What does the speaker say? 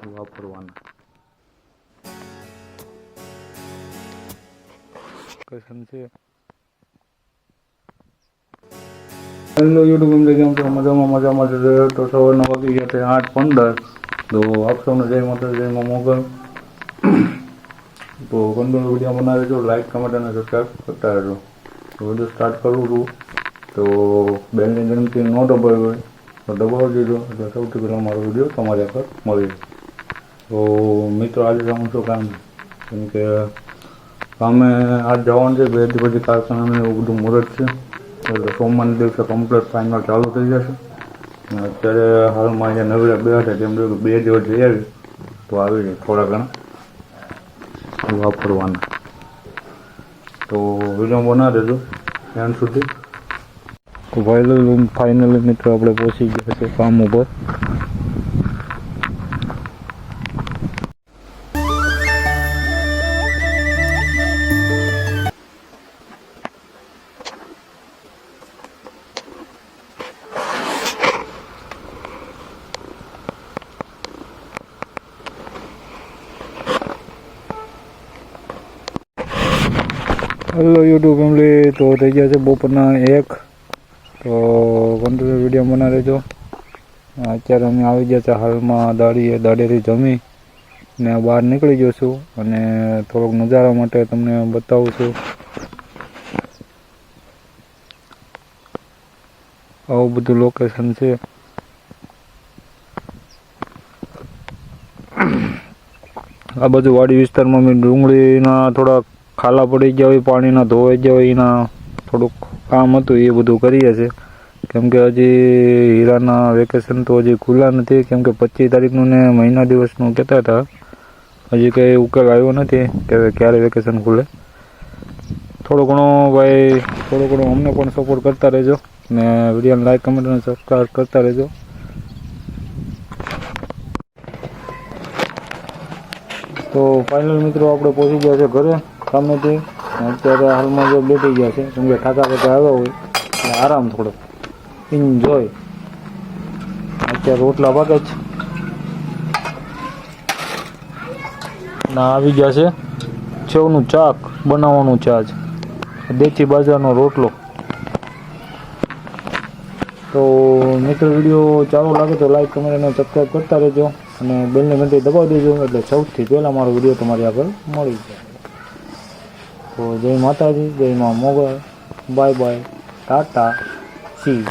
વાપરવાના. Hello YouTube એમ કેમ છો? મજામાં છે. તો સવારના વાગી ગયા છે 8:15. તો આપ સૌને જય માતા જય મા મોગલ. તો કંદોનો વિડીયો બનાવે છો, લાઈક કમેન્ટ અને સબસ્ક્રાઈબ કરતા રહેજો. તો વિડીયો સ્ટાર્ટ કરું છું. તો બેલની ગણતરી ન દબાવી હોય તો દબાવી દીધો એટલે સૌથી પહેલાં મારો વિડીયો તમારી આગળ મળી. તો મિત્રો આજે જવાનું છું કામ, કેમ કે કામે આજ જવાનું છે. 2 દિવસ પછી કારખાનાનું એવું બધું મુહૂર્ત છે એટલે સોમવારના દિવસે કમ્પ્લીટ ફાઇનલ ચાલુ થઈ જશે. અને અત્યારે હાલમાં અહીંયા નવરા બે હતા, તેમ 2 દિવસ જઈ આવી તો આવી જાય થોડા ઘણા વાપરવાના. તો વિડીયો બનાવી દેજો એન્ડ સુધી. તો ફાઇનલી મિત્રો આપણે પહોંચી ગયા છે કામ ઉપર. હેલો યુટ્યુબ ફેમિલી, તો થઈ ગયા છે બપોરના 1. તો કન્ટિન્યુ વિડીયો બનાવી રહેજો. અત્યારે અમે આવી ગયા છે હાલમાં દાડેથી જમી ને બહાર નીકળી જઈશું અને થોડોક નજારા માટે તમને બતાવું છું. આવું બધું લોકેશન છે. આ બાજુ વાડી વિસ્તારમાં મેં ડુંગળીના થોડા ખાલા પડી ગયા હોય, પાણીના ધોવાઈ ગયા હોય, એના થોડુંક કામ હતું, એ બધું કરીએ છીએ. કેમ કે હજી હીરાના વેકેશન તો હજી ખુલ્લા નથી, કેમ કે 25 તારીખનું ને મહિના દિવસનું કહેતા હતા. હજી કંઈ ઉકેલ આવ્યો નથી કે ક્યારે વેકેશન ખુલે. થોડો ઘણો અમને પણ સપોર્ટ કરતા રહેજો ને વિડીયોને લાઈક કમેન્ટ અને સબસ્ક્રાઈબ કરતા રહેજો. તો ફાઇનલ મિત્રો આપણે પહોંચી ગયા છે ઘરે કામેથી. અત્યારે હાલમાં જો બેઠી ગયા છે, કેમ કે ઠાકા આવ્યા હોય એટલે આરામ થોડો એન્જોય. અત્યારે રોટલા પાકે જ ના આવી ગયા છે. સેવનું ચાક બનાવવાનું છે આજ, દેશી બાજરાનો રોટલો. તો મિત્રો વિડીયો ચાલુ લાગે તો લાઈક કમેન્ટ અને સબસ્ક્રાઈબ કરતા રહેજો અને બેલની ઘંટી દબાવી દેજો એટલે સૌથી પહેલાં મારો વિડીયો તમારી આગળ મળી જાય. તો જય માતાજી, જય મા Mogal, bye bye, tata, C.